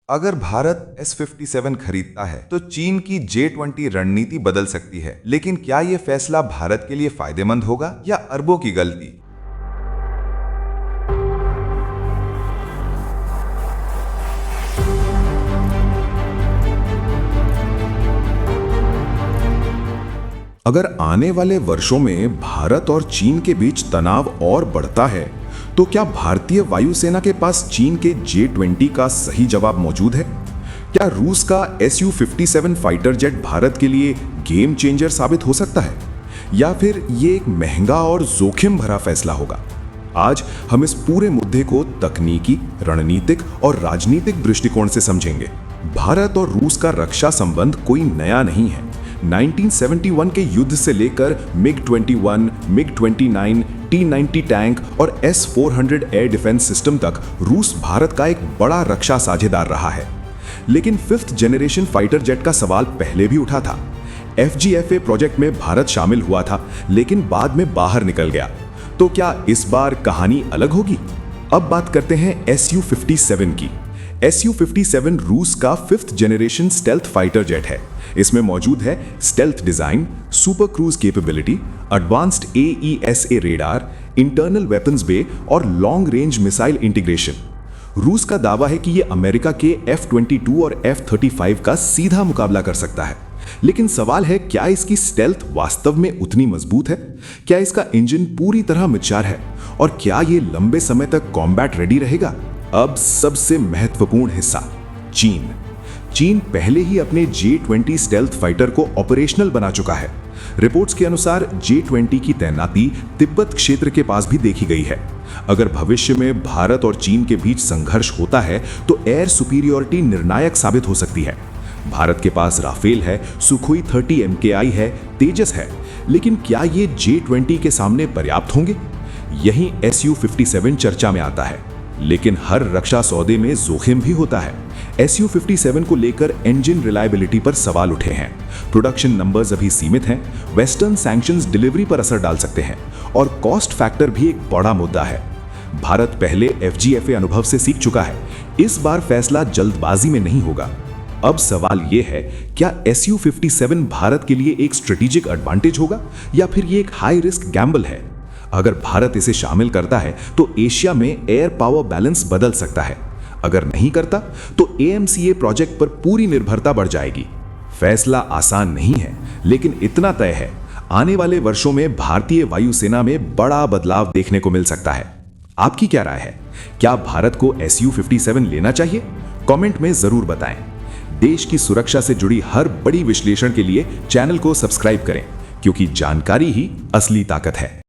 अगर भारत S-57 खरीदता है तो चीन की J-20 रणनीति बदल सकती है, लेकिन क्या ये फैसला भारत के लिए फायदेमंद होगा या अरबों की गलती? अगर आने वाले वर्षों में भारत और चीन के बीच तनाव और बढ़ता है, तो क्या भारतीय वायुसेना के पास चीन के J-20 का सही जवाब मौजूद है? क्या रूस का Su-57 फाइटर जेट भारत के लिए गेम चेंजर साबित हो सकता है, या फिर ये एक महंगा और जोखिम भरा फैसला होगा? आज हम इस पूरे मुद्दे को तकनीकी, रणनीतिक और राजनीतिक दृष्टिकोण से समझेंगे। भारत और रूस का रक्षा संबंध कोई नया नहीं है। 1971 के युद्ध से लेकर MiG-21, MiG-29, T-90 टैंक और S-400 एयर डिफेंस सिस्टम तक रूस भारत का एक बड़ा रक्षा साझेदार रहा है। लेकिन 5th जनरेशन फाइटर जेट का सवाल पहले भी उठा था। FGFA प्रोजेक्ट में भारत शामिल हुआ था, लेकिन बाद में बाहर निकल गया। तो क्या इस बार कहानी अलग होगी? अब बात करते हैं Su-57 की। Su-57 रूस का 5th generation stealth fighter jet है। इसमें मौजूद है stealth design, super cruise capability, advanced AESA radar, internal weapons bay और लॉन्ग रेंज मिसाइल इंटीग्रेशन। रूस का दावा है कि यह अमेरिका के F-22 और F-35 का सीधा मुकाबला कर सकता है। लेकिन सवाल है, क्या इसकी स्टेल्थ वास्तव में उतनी मजबूत है? क्या इसका इंजन पूरी तरह मिच्चार है? और क्या यह लंबे समय तक कॉम्बैट रेडी रहेगा? अब सबसे महत्वपूर्ण हिस्सा, चीन पहले ही अपने J-20 स्टेल्थ फाइटर को ऑपरेशनल बना चुका है। रिपोर्ट्स के अनुसार J-20 की तैनाती तिब्बत क्षेत्र के पास भी देखी गई है। अगर भविष्य में भारत और चीन के बीच संघर्ष होता है तो एयर सुपीरियरिटी निर्णायक साबित हो सकती है। भारत के पास राफेल है, सुखोई 30 MKI है, तेजस है, लेकिन क्या ये J-20 के सामने पर्याप्त होंगे? यही Su-57 चर्चा में आता है। लेकिन हर रक्षा सौदे में जोखिम भी होता है। Su-57 को लेकर इंजन रिलायबिलिटी पर सवाल उठे हैं। प्रोडक्शन नंबर्स अभी सीमित हैं, वेस्टर्न सैंक्शंस डिलीवरी पर असर डाल सकते हैं, और कॉस्ट फैक्टर भी एक बड़ा मुद्दा है। भारत पहले FGFA अनुभव से सीख चुका है। इस बार फैसला जल्दबाजी में नहीं होगा। अब सवाल यह है, क्या Su-57 भारत के लिए एक स्ट्रेटेजिक एडवांटेज होगा या फिर ये एक हाई रिस्क गैम्बल है? अगर भारत इसे शामिल करता है तो एशिया में एयर पावर बैलेंस बदल सकता है। अगर नहीं करता तो AMCA प्रोजेक्ट पर पूरी निर्भरता बढ़ जाएगी। फैसला आसान नहीं है, लेकिन इतना तय है, आने वाले वर्षों में भारतीय वायुसेना में बड़ा बदलाव देखने को मिल सकता है। आपकी क्या राय है? क्या भारत को Su-57 लेना चाहिए? कमेंट में जरूर बताएं। देश की सुरक्षा से जुड़ी हर बड़ी विश्लेषण के लिए चैनल को सब्सक्राइब करें, क्योंकि जानकारी ही असली ताकत है।